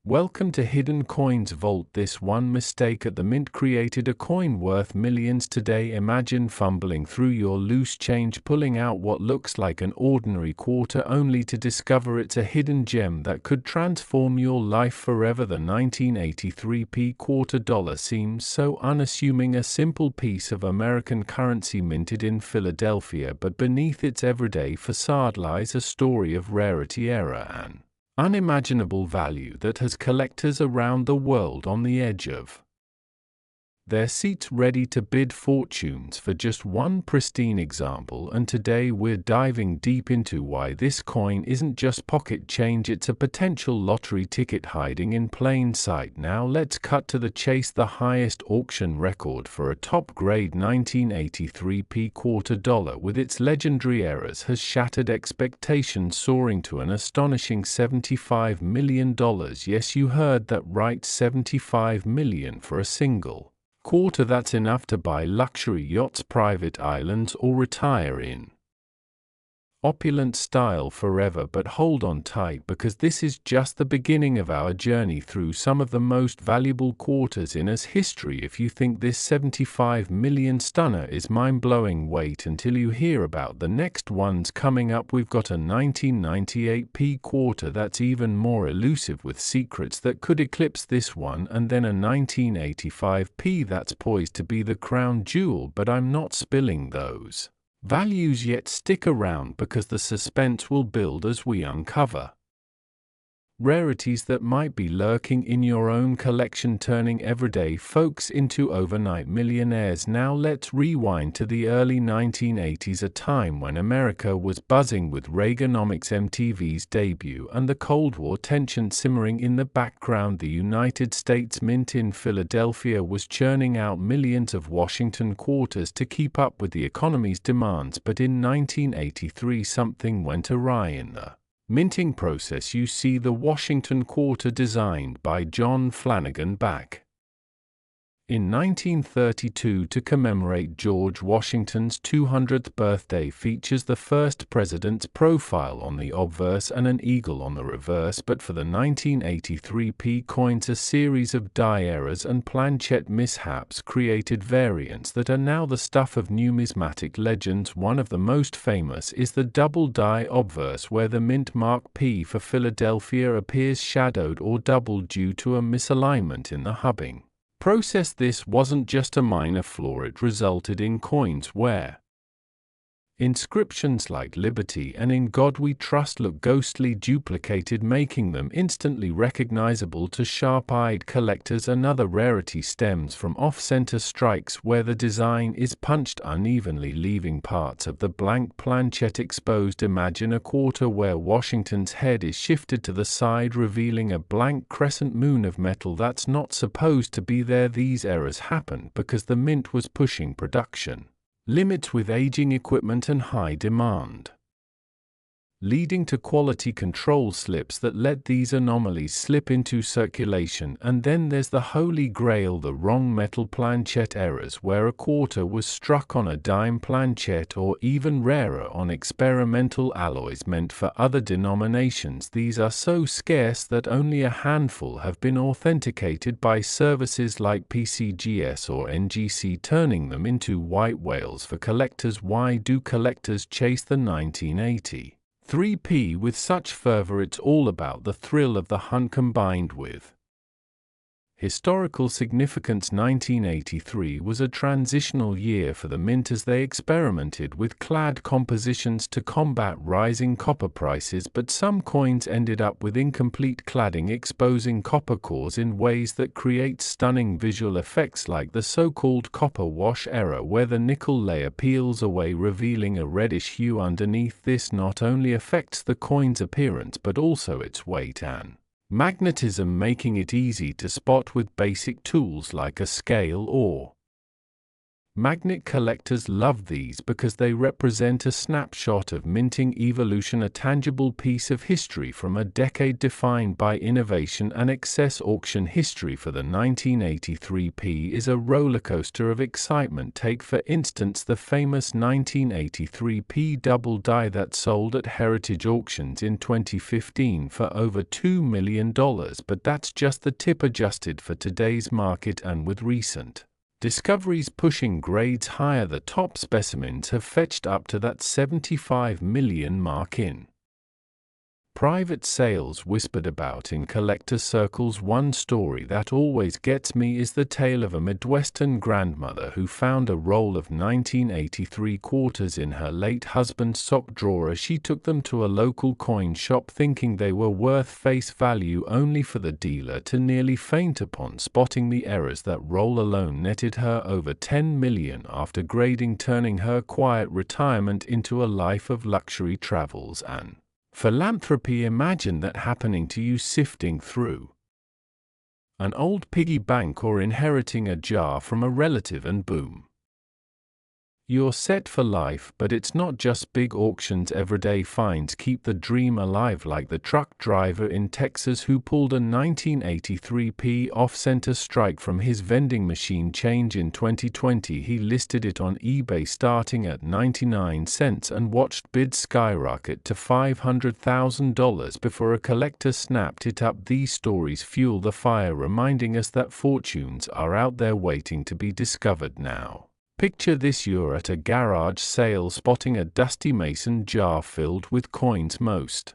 Welcome to Hidden Coins Vault. This one mistake at the mint created a coin worth millions today. Imagine fumbling through your loose change, pulling out what looks like an ordinary quarter only to discover it's a hidden gem that could transform your life forever. The 1983 quarter dollar seems so unassuming, a simple piece of American currency minted in Philadelphia, but beneath its everyday facade lies a story of rarity, error, and unimaginable value that has collectors around the world on the edge of their seats, ready to bid fortunes for just one pristine example. And today we're diving deep into why this coin isn't just pocket change, it's a potential lottery ticket hiding in plain sight. Now let's cut to the chase. The highest auction record for a top-grade 1983 quarter dollar with its legendary errors has shattered expectations, soaring to an astonishing $75 million. Yes, you heard that right, $75 million for a single quarter. That's enough to buy luxury yachts, private islands, or retire in opulent style forever. But hold on tight, because this is just the beginning of our journey through some of the most valuable quarters in its history. If you think this $75 million stunner is mind-blowing, wait until you hear about the next ones coming up. We've got a 1998 quarter that's even more elusive, with secrets that could eclipse this one, and then a 1985 that's poised to be the crown jewel. But I'm not spilling those values yet. Stick around, because the suspense will build as we uncover rarities that might be lurking in your own collection, turning everyday folks into overnight millionaires. Now let's rewind to the early 1980s, a time when America was buzzing with Reaganomics, MTV's debut, and the Cold War tension simmering in the background. The United States Mint in Philadelphia was churning out millions of Washington quarters to keep up with the economy's demands. But in 1983 something went awry in the minting process. You see, the Washington quarter, designed by John Flanagan back in 1932 to commemorate George Washington's 200th birthday, features the first president's profile on the obverse and an eagle on the reverse. But for the 1983 coins, a series of die errors and planchet mishaps created variants that are now the stuff of numismatic legends. One of the most famous is the double die obverse, where the mint mark P for Philadelphia appears shadowed or doubled due to a misalignment in the hubbing process. This wasn't just a minor flaw, it resulted in coins where inscriptions like "Liberty" and "In God We Trust" look ghostly duplicated, making them instantly recognizable to sharp-eyed collectors. Another rarity stems from off-center strikes, where the design is punched unevenly, leaving parts of the blank planchet exposed. Imagine a quarter where Washington's head is shifted to the side, revealing a blank crescent moon of metal that's not supposed to be there. These errors happened because the mint was pushing production limits with aging equipment and high demand, leading to quality control slips that let these anomalies slip into circulation. And then there's the holy grail, the wrong metal planchet errors, where a quarter was struck on a dime planchet, or even rarer, on experimental alloys meant for other denominations. These are so scarce that only a handful have been authenticated by services like PCGS or NGC, turning them into white whales for collectors. Why do collectors chase the 1983 with such fervor? It's all about the thrill of the hunt combined with historical significance. 1983 was a transitional year for the mint as they experimented with clad compositions to combat rising copper prices, but some coins ended up with incomplete cladding, exposing copper cores in ways that create stunning visual effects, like the so-called copper wash error, where the nickel layer peels away, revealing a reddish hue underneath. This not only affects the coin's appearance but also its weight and magnetism, making it easy to spot with basic tools like a scale or Magnet collectors love these because they represent a snapshot of minting evolution, a tangible piece of history from a decade defined by innovation and excess. Auction history for the 1983 P is a rollercoaster of excitement. Take for instance the famous 1983 P double die that sold at Heritage Auctions in 2015 for over $2 million, but that's just the tip adjusted for today's market, and with recent discoveries pushing grades higher, the top specimens have fetched up to that $75 million mark in private sales whispered about in collector circles. One story that always gets me is the tale of a Midwestern grandmother who found a roll of 1983 quarters in her late husband's sock drawer. She took them to a local coin shop thinking they were worth face value, only for the dealer to nearly faint upon spotting the errors. That roll alone netted her over $10 million after grading, turning her quiet retirement into a life of luxury travels and philanthropy. Imagine that happening to you, sifting through an old piggy bank or inheriting a jar from a relative, and boom, you're set for life. But it's not just big auctions. Everyday finds keep the dream alive, like the truck driver in Texas who pulled a 1983 P off-center strike from his vending machine change in 2020. He listed it on eBay starting at 99 cents and watched bids skyrocket to $500,000 before a collector snapped it up. These stories fuel the fire, reminding us that fortunes are out there waiting to be discovered now. Picture this: you're at a garage sale spotting a dusty mason jar filled with coins. Most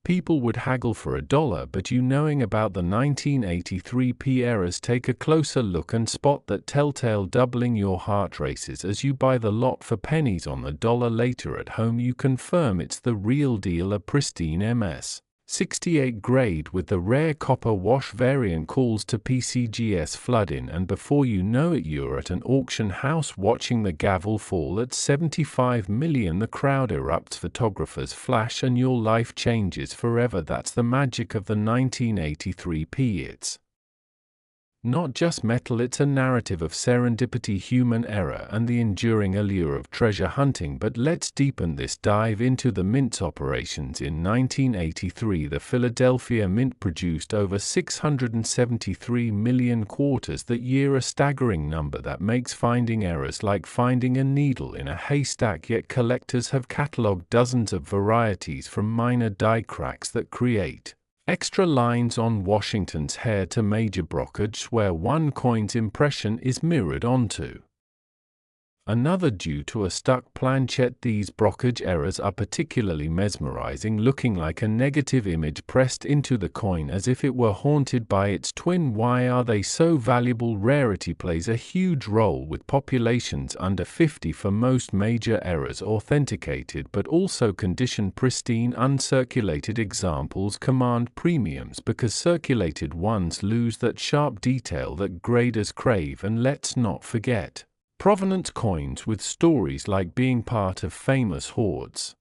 people would haggle for $1, but you, knowing about the 1983 P errors, take a closer look and spot that telltale, doubling your heart races as you buy the lot for pennies on the dollar. Later at home you confirm it's the real deal, a pristine MS 68 grade with the rare copper wash variant. Calls to PCGS flood in, and before you know it you're at an auction house watching the gavel fall at $75 million. The crowd erupts, photographers flash, and your life changes forever. That's the magic of the 1983 P. It's not just metal, it's a narrative of serendipity, human error, and the enduring allure of treasure hunting. But let's deepen this dive into the mint's operations. In 1983, the Philadelphia Mint produced over 673 million quarters that year, a staggering number that makes finding errors like finding a needle in a haystack. Yet collectors have catalogued dozens of varieties, from minor die cracks that create extra lines on Washington's hair to major brokerage where one coin's impression is mirrored onto another due to a stuck planchet. These brokerage errors are particularly mesmerizing, looking like a negative image pressed into the coin as if it were haunted by its twin. Why are they so valuable? Rarity plays a huge role, with populations under 50 for most major errors authenticated, but also condition pristine. Uncirculated examples command premiums because circulated ones lose that sharp detail that graders crave. And let's not forget provenance coins with stories like being part of famous hoards,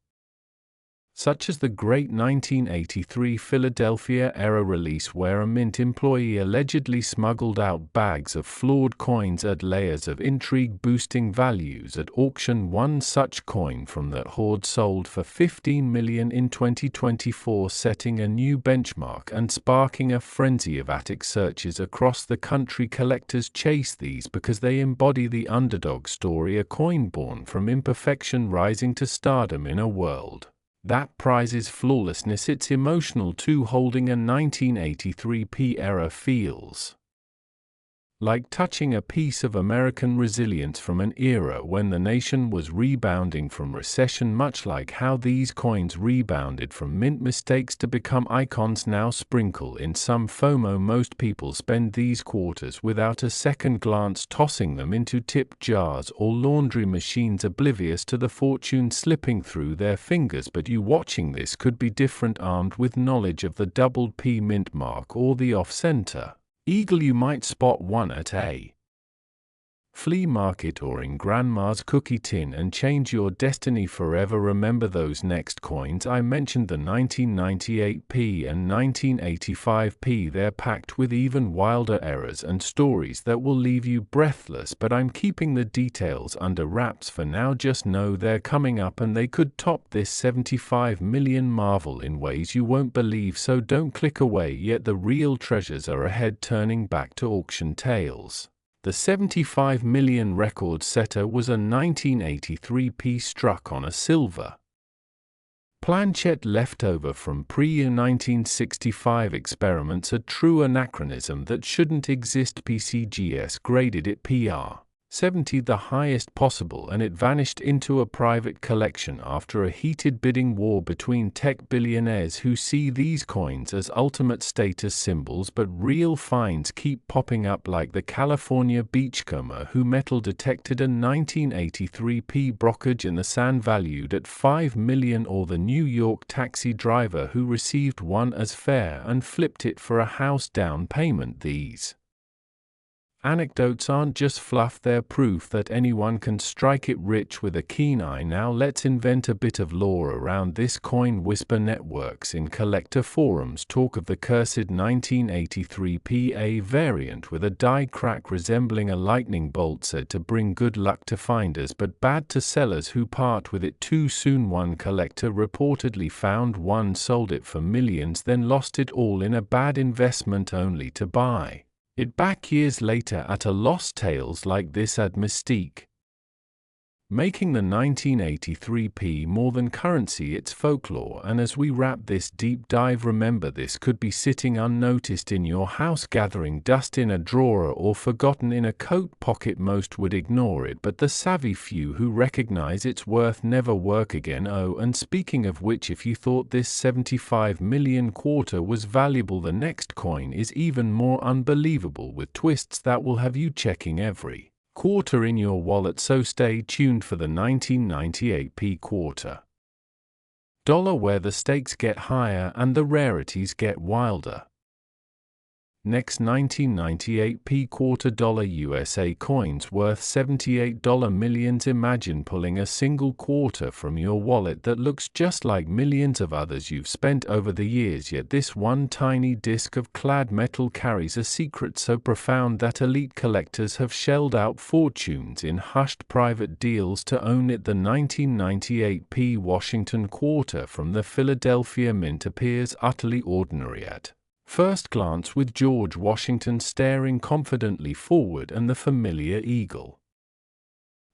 such as the great 1983 Philadelphia era release, where a mint employee allegedly smuggled out bags of flawed coins. Add layers of intrigue, boosting values at auction. One such coin from that hoard sold for $15 million in 2024, setting a new benchmark and sparking a frenzy of attic searches across the country. Collectors chase these because they embody the underdog story, a coin born from imperfection rising to stardom in a world that prizes flawlessness. It's emotional too. Holding a 1983 P era feels like touching a piece of American resilience from an era when the nation was rebounding from recession, much like how these coins rebounded from mint mistakes to become icons. Now sprinkle in some FOMO. Most people spend these quarters without a second glance, tossing them into tip jars or laundry machines, oblivious to the fortune slipping through their fingers. But you watching this could be different. Armed with knowledge of the doubled P mint mark or the off-center eagle, you might spot one at a flea market or in grandma's cookie tin and change your destiny forever. Remember those next coins I mentioned, the 1998p and 1985p? They're packed with even wilder errors and stories that will leave you breathless, but I'm keeping the details under wraps for now. Just know they're coming up and they could top this 75 million marvel in ways you won't believe, so don't click away yet. The real treasures are ahead. Turning back to auction tales. The 75 million record setter was a 1983p struck on a silver planchet leftover from pre-1965 experiments, a true anachronism that shouldn't exist. PCGS graded it PR 70, the highest possible, and it vanished into a private collection after a heated bidding war between tech billionaires who see these coins as ultimate status symbols. But real finds keep popping up, like the California beachcomber who metal detected a 1983p brokerage in the sand valued at $5 million, or the New York taxi driver who received one as fare and flipped it for a house down payment. These anecdotes aren't just fluff, they're proof that anyone can strike it rich with a keen eye. Now let's invent a bit of lore around this coin. Whisper networks in collector forums talk of the cursed 1983p variant with a die crack resembling a lightning bolt, said to bring good luck to finders but bad to sellers who part with it too soon. One collector reportedly found one, sold it for millions, then lost it all in a bad investment only to buy it back years later at a loss. Tales like this add mystique, making the 1983p more than currency, it's folklore. And as we wrap this deep dive, remember this could be sitting unnoticed in your house, gathering dust in a drawer or forgotten in a coat pocket. Most would ignore it, but the savvy few who recognize its worth never work again. Oh, and speaking of which, if you thought this 75 million quarter was valuable, the next coin is even more unbelievable, with twists that will have you checking every quarter in your wallet. So stay tuned for the 1998p quarter dollar, where the stakes get higher and the rarities get wilder. Next, 1998p quarter dollar USA coins worth $78 millions. Imagine pulling a single quarter from your wallet that looks just like millions of others you've spent over the years, yet this one tiny disc of clad metal carries a secret so profound that elite collectors have shelled out fortunes in hushed private deals to own it. The 1998p Washington quarter from the Philadelphia Mint appears utterly ordinary at first glance, with George Washington staring confidently forward and the familiar eagle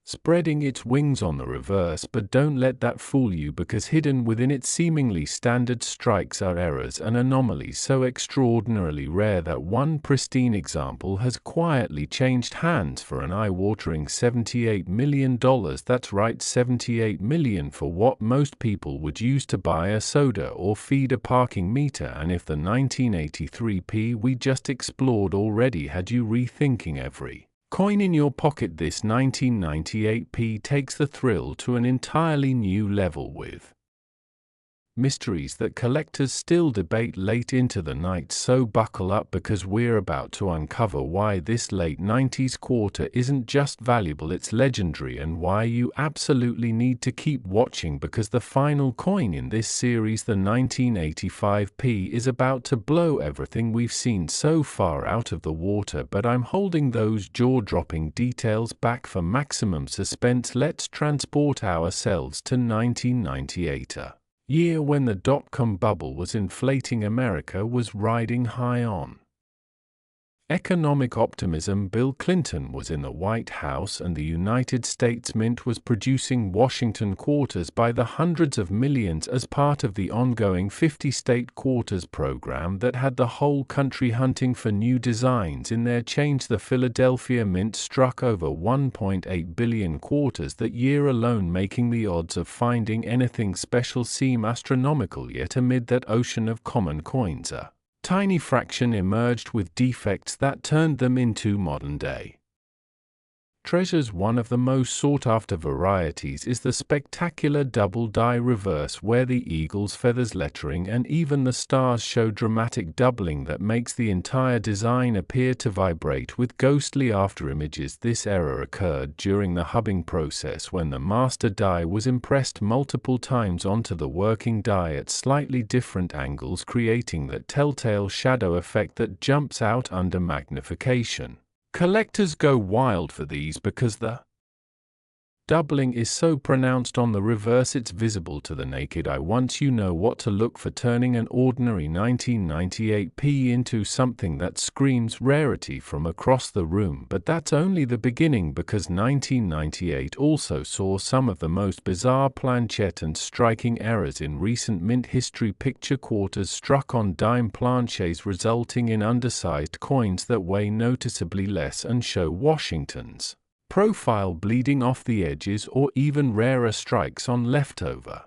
spreading its wings on the reverse. But don't let that fool you, because hidden within its seemingly standard strikes are errors and anomalies so extraordinarily rare that one pristine example has quietly changed hands for an eye-watering $78 million. That's right, $78 million, for what most people would use to buy a soda or feed a parking meter. And if the 1983p we just explored already had you rethinking every coin in your pocket, this 1998p takes the thrill to an entirely new level, with mysteries that collectors still debate late into the night. So buckle up, because we're about to uncover why this late 90s quarter isn't just valuable, it's legendary, and why you absolutely need to keep watching, because the final coin in this series, the 1985p, is about to blow everything we've seen so far out of the water. But I'm holding those jaw-dropping details back for maximum suspense. Let's transport ourselves to 1998, year when the dot-com bubble was inflating. America was riding high on economic optimism. Bill Clinton was in the White House, and the United States Mint was producing Washington quarters by the hundreds of millions as part of the ongoing 50-state quarters program that had the whole country hunting for new designs in their change. The Philadelphia Mint struck over 1.8 billion quarters that year alone, making the odds of finding anything special seem astronomical. Yet amid that ocean of common coins, a tiny fraction emerged with defects that turned them into modern-day treasures. One of the most sought-after varieties is the spectacular double-die reverse, where the eagle's feathers lettering and even the stars show dramatic doubling that makes the entire design appear to vibrate with ghostly afterimages. This error occurred during the hubbing process, when the master die was impressed multiple times onto the working die at slightly different angles, creating that telltale shadow effect that jumps out under magnification. Collectors go wild for these because the doubling is so pronounced on the reverse it's visible to the naked eye. Once you know what to look for, turning an ordinary 1998p into something that screams rarity from across the room. But that's only the beginning, because 1998 also saw some of the most bizarre planchet and striking errors in recent mint history. Picture quarters struck on dime planchets, resulting in undersized coins that weigh noticeably less and show Washington's profile bleeding off the edges, or even rarer strikes on leftover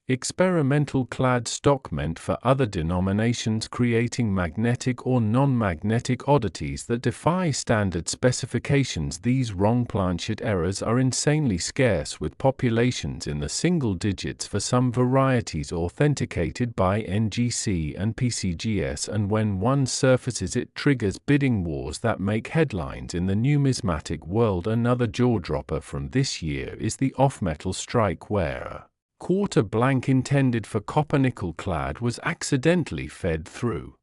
experimental clad stock meant for other denominations, creating magnetic or non-magnetic oddities that defy standard specifications. These wrong planchet errors are insanely scarce, with populations in the single digits for some varieties authenticated by NGC and PCGS, and when one surfaces it triggers bidding wars that make headlines in the numismatic world. Another jaw-dropper from this year is the off-metal strike, where a quarter blank intended for copper nickel clad was accidentally fed through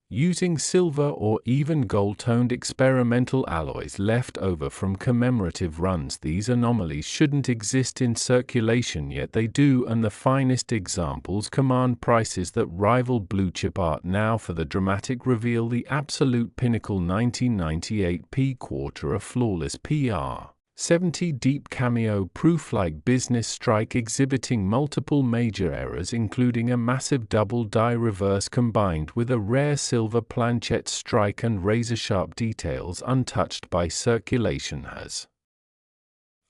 using silver or even gold-toned experimental alloys left over from commemorative runs. These anomalies shouldn't exist in circulation, yet they do, and the finest examples command prices that rival blue-chip art. Now for the dramatic reveal: the absolute pinnacle 1998p quarter, a flawless PR 70 deep cameo-proof-like business strike exhibiting multiple major errors, including a massive double-die reverse combined with a rare silver planchet strike and razor-sharp details untouched by circulation, has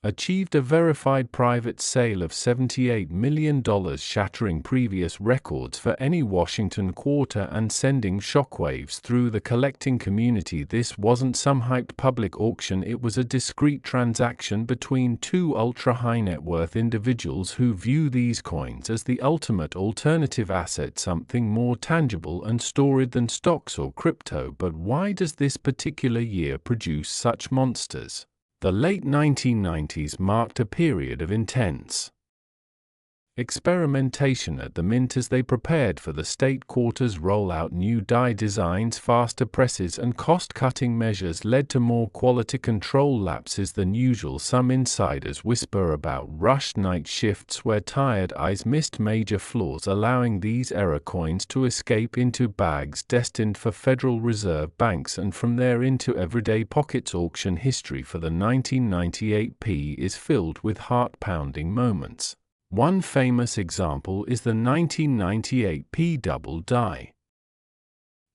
achieved a verified private sale of $78 million, shattering previous records for any Washington quarter and sending shockwaves through the collecting community. This wasn't some hyped public auction, it was a discreet transaction between two ultra-high net worth individuals who view these coins as the ultimate alternative asset, something more tangible and storied than stocks or crypto. But why does this particular year produce such monsters? The late 1990s marked a period of intense experimentation at the mint as they prepared for the state quarters rollout. New die designs, faster presses, and cost-cutting measures led to more quality control lapses than usual. Some insiders whisper about rushed night shifts where tired eyes missed major flaws, allowing these error coins to escape into bags destined for Federal Reserve banks and from there into everyday pockets. Auction history for the 1998p is filled with heart-pounding moments. One famous example is the 1998p double die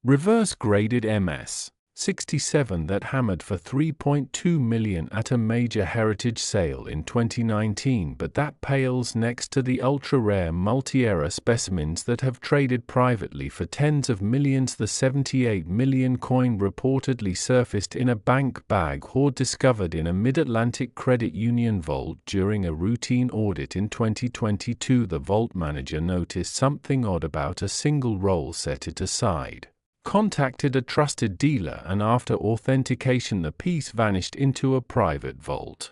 reverse graded MS-67 that hammered for $3.2 million at a major heritage sale in 2019, but that pales next to the ultra-rare multi-era specimens that have traded privately for tens of millions. The 78 million coin reportedly surfaced in a bank bag hoard discovered in a Mid-Atlantic credit union vault during a routine audit in 2022. The vault manager noticed something odd about a single roll, set it aside, contacted a trusted dealer, and after authentication the piece vanished into a private vault,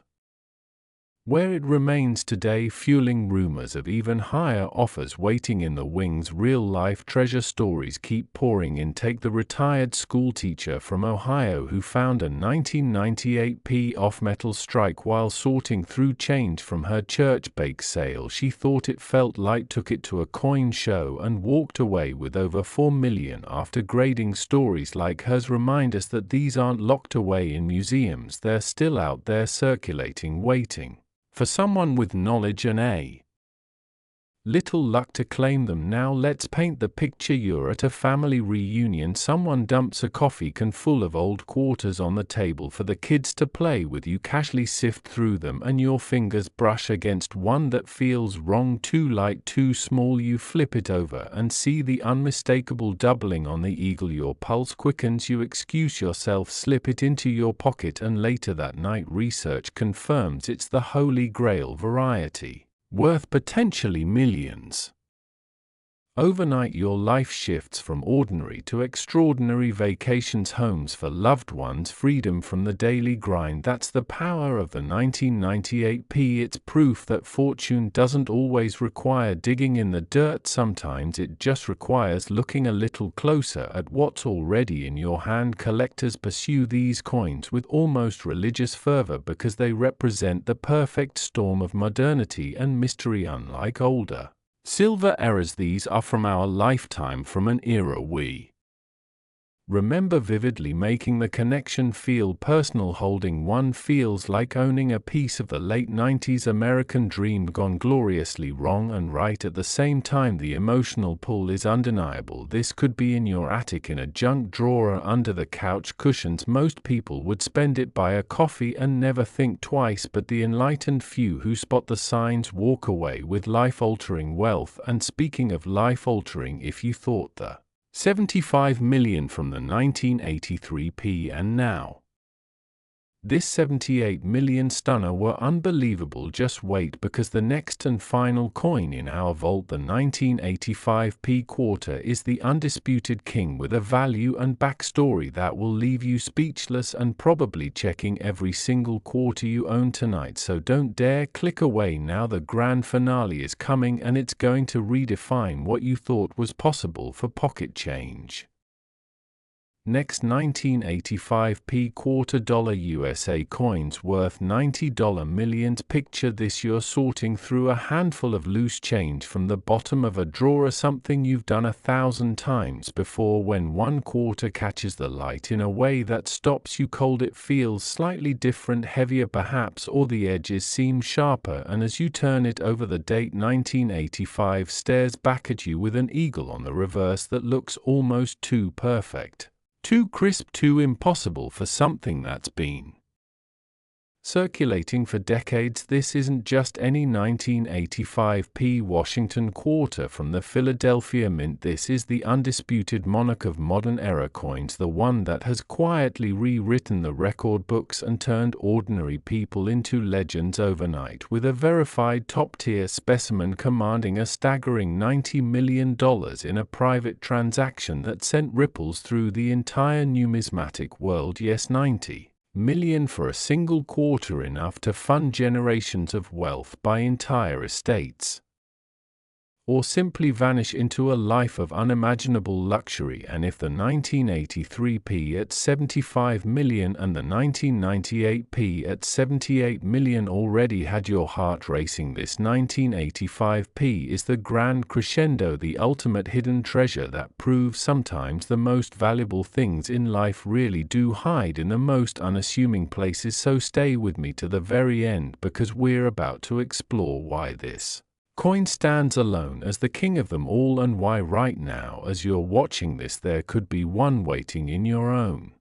where it remains today, fueling rumors of even higher offers waiting in the wings. Real-life treasure stories keep pouring in. Take the retired schoolteacher from Ohio who found a 1998p off-metal strike while sorting through change from her church bake sale. She thought it felt light, took it to a coin show, and walked away with over $4 million after grading. Stories like hers remind us that these aren't locked away in museums, they're still out there circulating, waiting for someone with knowledge and a Little luck to claim them. Now let's paint the picture. You're at a family reunion. Someone dumps a coffee can full of old quarters on the table for the kids to play with. You casually sift through them and your fingers brush against one that feels wrong, too light, too small. You flip it over and see the unmistakable doubling on the eagle. Your pulse quickens. You excuse yourself, slip it into your pocket, and later that night research confirms it's the Holy Grail variety, worth potentially millions. Overnight, your life shifts from ordinary to extraordinary. Vacations, homes for loved ones, freedom from the daily grind. That's the power of the 1998p. It's proof that fortune doesn't always require digging in the dirt. Sometimes it just requires looking a little closer at what's already in your hand. Collectors pursue these coins with almost religious fervor because they represent the perfect storm of modernity and mystery. Unlike older silver eras, these are from our lifetime, from an era we remember vividly, making the connection feel personal. Holding one feels like owning a piece of the late 90s American dream gone gloriously wrong and right at the same time. The emotional pull is undeniable. This could be in your attic, in a junk drawer, under the couch cushions. Most people would spend it, buy a coffee, and never think twice, but the enlightened few who spot the signs walk away with life-altering wealth. And speaking of life-altering, if you thought the 75 million from the 1983p and now this 78 million stunner were unbelievable, just wait, because the next and final coin in our vault, the 1985p quarter, is the undisputed king, with a value and backstory that will leave you speechless and probably checking every single quarter you own tonight. So don't dare click away now. The grand finale is coming, and it's going to redefine what you thought was possible for pocket change. Next, 1985p quarter dollar USA coins worth $90 millions. Picture this: you're sorting through a handful of loose change from the bottom of a drawer, something you've done 1,000 times before, when one quarter catches the light in a way that stops you cold. It feels slightly different, heavier perhaps, or the edges seem sharper, and as you turn it over, the date 1985 stares back at you with an eagle on the reverse that looks almost too perfect, too crisp, too impossible for something that's been circulating for decades. This isn't just any 1985p Washington quarter from the Philadelphia Mint. This is the undisputed monarch of modern era coins, the one that has quietly rewritten the record books and turned ordinary people into legends overnight, with a verified top-tier specimen commanding a staggering $90 million in a private transaction that sent ripples through the entire numismatic world. Yes, $90 million for a single quarter, enough to fund generations of wealth, buy entire estates, or simply vanish into a life of unimaginable luxury. And if the 1983p at 75 million and the 1998p at 78 million already had your heart racing, this 1985p is the grand crescendo, the ultimate hidden treasure that proves sometimes the most valuable things in life really do hide in the most unassuming places. So stay with me to the very end, because we're about to explore why this coin stands alone as the king of them all, and why right now, as you're watching this, there could be one waiting in your own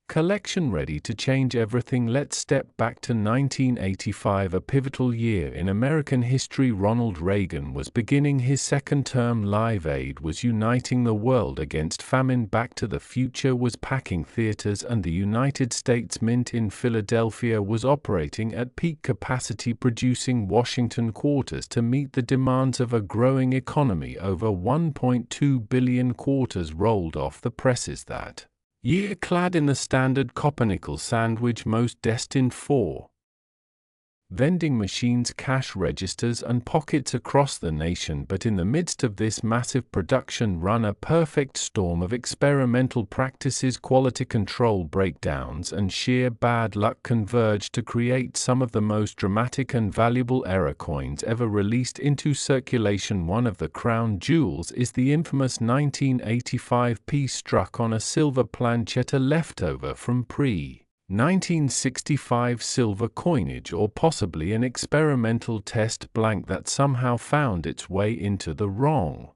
collection ready to change everything. Let's step back to 1985, a pivotal year in American history. Ronald Reagan was beginning his second term. Live Aid was uniting the world against famine. Back to the Future was packing theaters, and the United States Mint in Philadelphia was operating at peak capacity, producing Washington quarters to meet the demands of a growing economy. Over 1.2 billion quarters rolled off the presses that year, clad in the standard copper-nickel sandwich, most destined for vending machines, cash registers, and pockets across the nation. But in the midst of this massive production run, a perfect storm of experimental practices, quality control breakdowns, and sheer bad luck converged to create some of the most dramatic and valuable era coins ever released into circulation. One of the crown jewels is the infamous 1985p, struck on a silver planchet, a leftover from pre 1965 silver coinage, or possibly an experimental test blank that somehow found its way into the wrong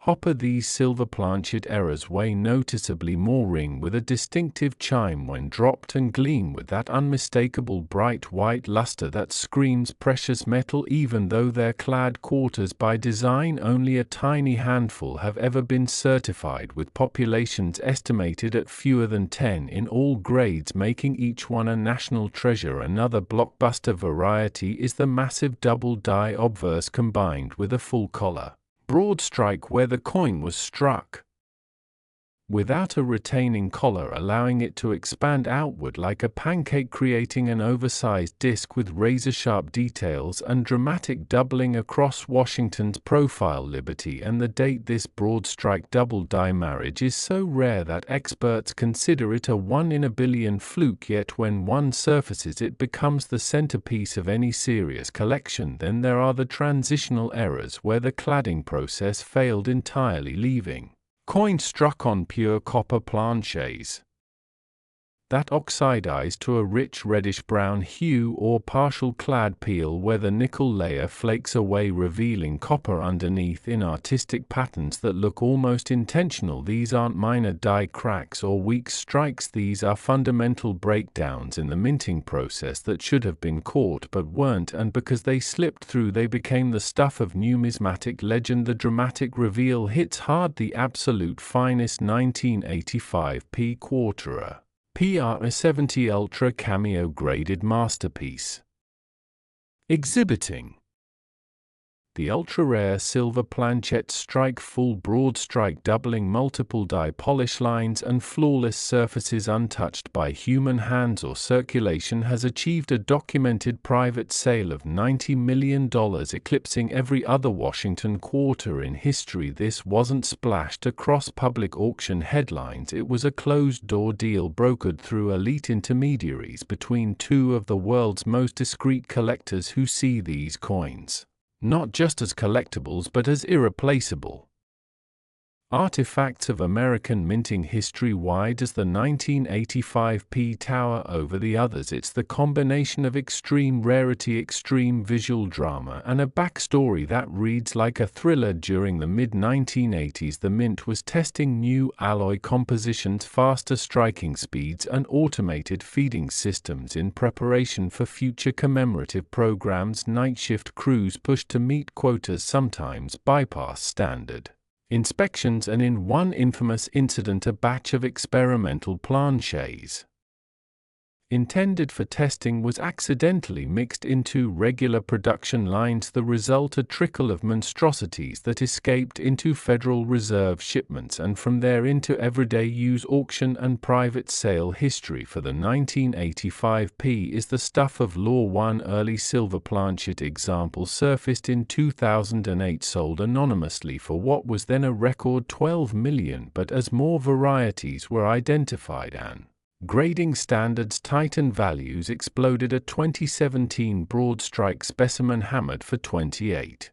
hopper. These silver planchet errors weigh noticeably more, ring with a distinctive chime when dropped, and gleam with that unmistakable bright white luster that screams precious metal, even though they're clad quarters by design. Only a tiny handful have ever been certified, with populations estimated at fewer than 10 in all grades, making each one a national treasure. Another blockbuster variety is the massive double-die obverse, combined with a full collar broad strike where the coin was struck without a retaining collar, allowing it to expand outward like a pancake, creating an oversized disc with razor-sharp details and dramatic doubling across Washington's profile. Liberty and the date. This broad strike double die marriage is so rare that experts consider it a 1 in a billion fluke, yet when one surfaces it becomes the centerpiece of any serious collection. Then there are the transitional errors where the cladding process failed entirely, leaving coin struck on pure copper planchets that oxidize to a rich reddish-brown hue, or partial clad peel where the nickel layer flakes away, revealing copper underneath in artistic patterns that look almost intentional. These aren't minor die cracks or weak strikes, these are fundamental breakdowns in the minting process that should have been caught but weren't, and because they slipped through they became the stuff of numismatic legend. The dramatic reveal hits hard: the absolute finest 1985 P quarterer PR70 Ultra Cameo graded masterpiece, exhibiting the ultra-rare silver planchet strike, full broad strike doubling, multiple die polish lines and flawless surfaces untouched by human hands or circulation, has achieved a documented private sale of $90 million, eclipsing every other Washington quarter in history. This wasn't splashed across public auction headlines, it was a closed-door deal brokered through elite intermediaries between two of the world's most discreet collectors who see these coins not just as collectibles but as irreplaceable artifacts of American minting history. Why does the 1985 P tower over the others? It's the combination of extreme rarity, extreme visual drama, and a backstory that reads like a thriller. During the mid-1980s, the mint was testing new alloy compositions, faster striking speeds, and automated feeding systems in preparation for future commemorative programs. Night shift crews pushed to meet quotas, sometimes bypass standard inspections, and in one infamous incident a batch of experimental planchets intended for testing was accidentally mixed into regular production lines. The result, a trickle of monstrosities that escaped into Federal Reserve shipments and from there into everyday use. Auction and private sale history for the 1985 P is the stuff of law. One early silver planchet example surfaced in 2008, sold anonymously for what was then a record $12 million, but as more varieties were identified and grading standards tightened, values exploded. A 2017 broad strike specimen hammered for $28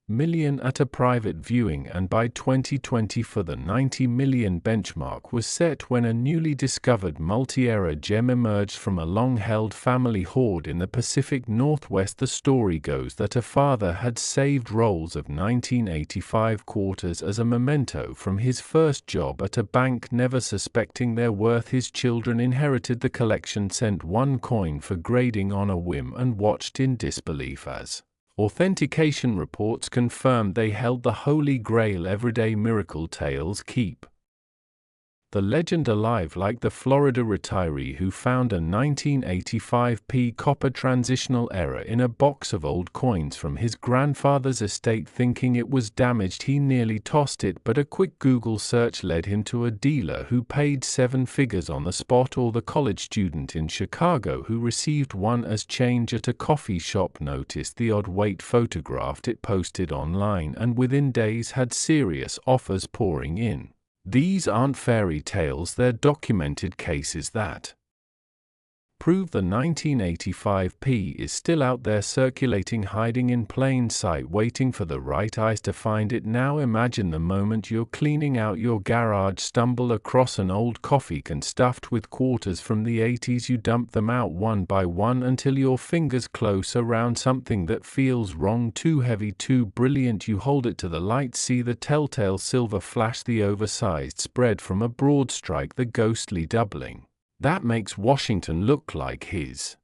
million at a private viewing, and by 2020 for the $90 million benchmark was set when a newly discovered multi-era gem emerged from a long-held family hoard in the Pacific Northwest. The story goes that a father had saved rolls of 1985 quarters as a memento from his first job at a bank. Never suspecting their worth, his children inherited the collection, sent one coin for grading on a whim, and watched in disbelief as authentication reports confirmed they held the Holy Grail. Everyday miracle tales keep the legend alive, like the Florida retiree who found a 1985 P copper transitional error in a box of old coins from his grandfather's estate. Thinking it was damaged, he nearly tossed it, but a quick Google search led him to a dealer who paid 7 figures on the spot, or the college student in Chicago who received one as change at a coffee shop noticed the odd weight, photographed it, posted online, and within days had serious offers pouring in. These aren't fairy tales, they're documented cases that Prove the 1985p is still out there circulating, hiding in plain sight, waiting for the right eyes to find it. Now imagine the moment you're cleaning out your garage, stumble across an old coffee can stuffed with quarters from the 80s. You dump them out one by one until your fingers close around something that feels wrong, too heavy, too brilliant. You hold it to the light, see the telltale silver flash, the oversized spread from a broad strike, the ghostly doubling. That makes Washington look like his.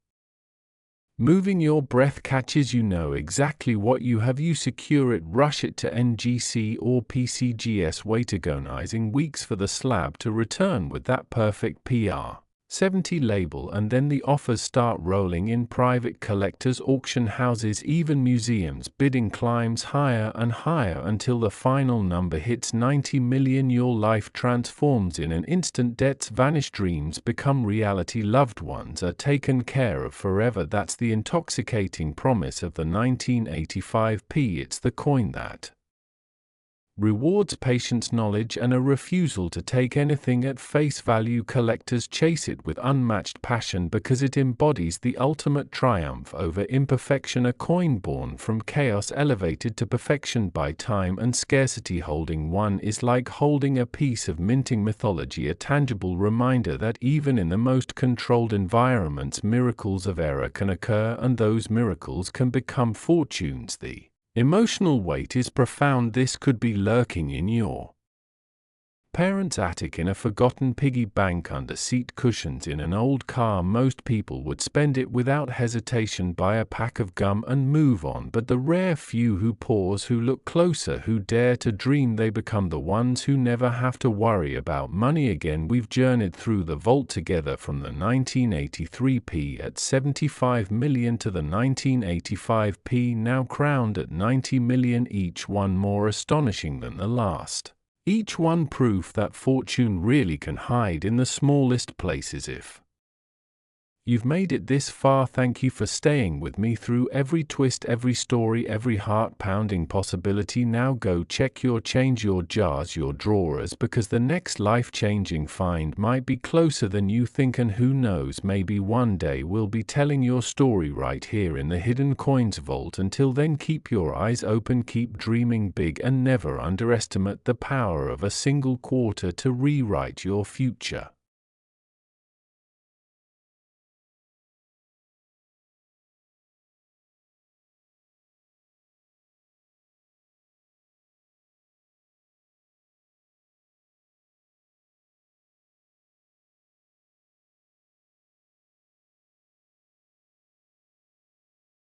Moving your breath catches, you know exactly what you have. You secure it, rush it to NGC or PCGS. Wait agonizing weeks for the slab to return with that perfect PR 70 label, and then the offers start rolling in. Private collectors, auction houses, even museums. Bidding climbs higher and higher until the final number hits 90 million. Your life transforms in an instant. Debts vanish, dreams become reality, loved ones are taken care of forever. That's the intoxicating promise of the 1985p. It's the coin that rewards patience, knowledge, and a refusal to take anything at face value. Collectors chase it with unmatched passion because it embodies the ultimate triumph over imperfection, a coin born from chaos elevated to perfection by time and scarcity. Holding one is like holding a piece of minting mythology, a tangible reminder that even in the most controlled environments, miracles of error can occur, and those miracles can become fortunes. The emotional weight is profound. This could be lurking in your parents' attic, in a forgotten piggy bank, under seat cushions, in an old car. Most people would spend it without hesitation, buy a pack of gum and move on. But the rare few who pause, who look closer, who dare to dream, they become the ones who never have to worry about money again. We've journeyed through the vault together, from the 1983p at 75 million to the 1985p now crowned at 90 million, each one more astonishing than the last. Each one proof that fortune really can hide in the smallest places. If you've made it this far, thank you for staying with me through every twist, every story, every heart-pounding possibility. Now go check your change, your jars, your drawers, because the next life-changing find might be closer than you think, and who knows, maybe one day we'll be telling your story right here in the Hidden Coins Vault. Until then, keep your eyes open, keep dreaming big, and never underestimate the power of a single quarter to rewrite your future.